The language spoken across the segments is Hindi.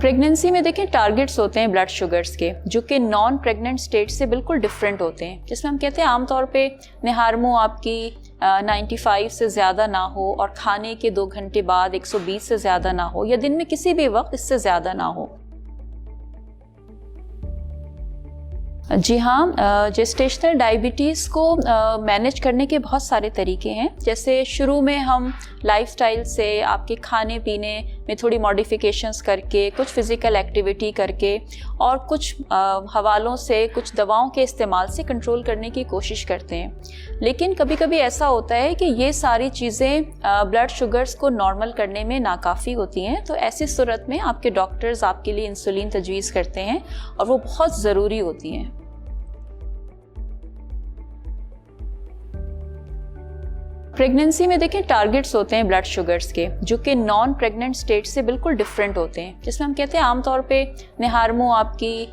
प्रेगनेंसी में देखिए टारगेट्स होते हैं ब्लड शुगर्स के, जो कि नॉन प्रेग्नेंट स्टेट से बिल्कुल डिफरेंट होते हैं। जिसमें हम कहते हैं आमतौर पे निहारमो आपकी 95 से ज़्यादा ना हो और खाने के 2 घंटे बाद 120 से ज़्यादा ना हो, या दिन में किसी भी वक्त इससे ज़्यादा ना हो। जी हाँ, जेस्टेशनल डायबिटीज़ को मैनेज करने के बहुत सारे तरीके हैं। जैसे शुरू में हम लाइफस्टाइल से आपके खाने पीने में थोड़ी मॉडिफिकेशंस करके, कुछ फिज़िकल एक्टिविटी करके और कुछ हवालों से, कुछ दवाओं के इस्तेमाल से कंट्रोल करने की कोशिश करते हैं। लेकिन कभी कभी ऐसा होता है कि ये सारी चीज़ें ब्लड शुगर्स को नॉर्मल करने में नाकाफ़ी होती हैं। तो ऐसी सूरत में आपके डॉक्टर्स आपके लिए इंसुलिन तजवीज़ करते हैं और वो बहुत ज़रूरी होती हैं। प्रेगनेंसी में देखिए टारगेट्स होते हैं ब्लड शुगर्स के, जो कि नॉन प्रेग्नेंट स्टेट से बिल्कुल डिफरेंट होते हैं। जिसमें हम कहते हैं आमतौर पे निहारमो आपकी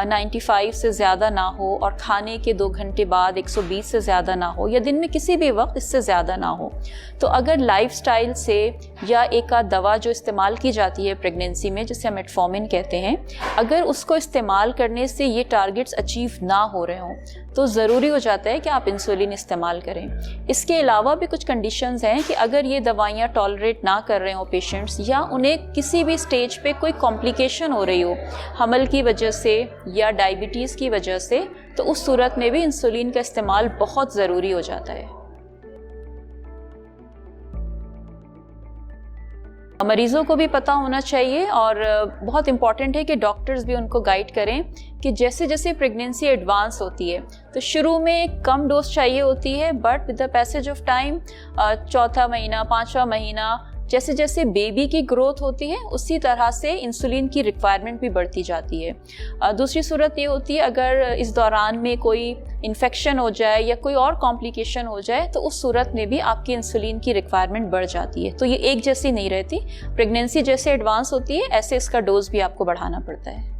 95 से ज़्यादा ना हो और खाने के 2 घंटे बाद 120 से ज़्यादा ना हो, या दिन में किसी भी वक्त इससे ज़्यादा ना हो। तो अगर लाइफस्टाइल से या एक आध दवा जो इस्तेमाल की जाती है प्रेगनेंसी में, जिसे हम मेटफॉर्मिन कहते हैं, अगर उसको इस्तेमाल करने से ये टारगेट्स अचीव ना हो रहे हों तो ज़रूरी हो जाता है कि आप इंसुलिन इस्तेमाल करें। इसके अलावा भी कुछ कंडीशंस हैं कि अगर ये दवाइयाँ टॉलरेट ना कर रहे हो पेशेंट्स, या उन्हें किसी भी स्टेज पे कोई कॉम्प्लिकेशन हो रही हो हमल की वजह से या डायबिटीज़ की वजह से, तो उस सूरत में भी इंसुलिन का इस्तेमाल बहुत ज़रूरी हो जाता है। मरीज़ों को भी पता होना चाहिए और बहुत इम्पॉर्टेंट है कि डॉक्टर्स भी उनको गाइड करें कि जैसे जैसे प्रेगनेंसी एडवांस होती है तो शुरू में कम डोज चाहिए होती है, but with the passage of time, चौथा महीना, 5वां महीना, जैसे जैसे बेबी की ग्रोथ होती है उसी तरह से इंसुलिन की रिक्वायरमेंट भी बढ़ती जाती है। दूसरी सूरत ये होती है अगर इस दौरान में कोई इन्फेक्शन हो जाए या कोई और कॉम्प्लिकेशन हो जाए तो उस सूरत में भी आपकी इंसुलिन की रिक्वायरमेंट बढ़ जाती है। तो ये एक जैसी नहीं रहती, प्रेगनेंसी जैसे एडवांस होती है ऐसे इसका डोज भी आपको बढ़ाना पड़ता है।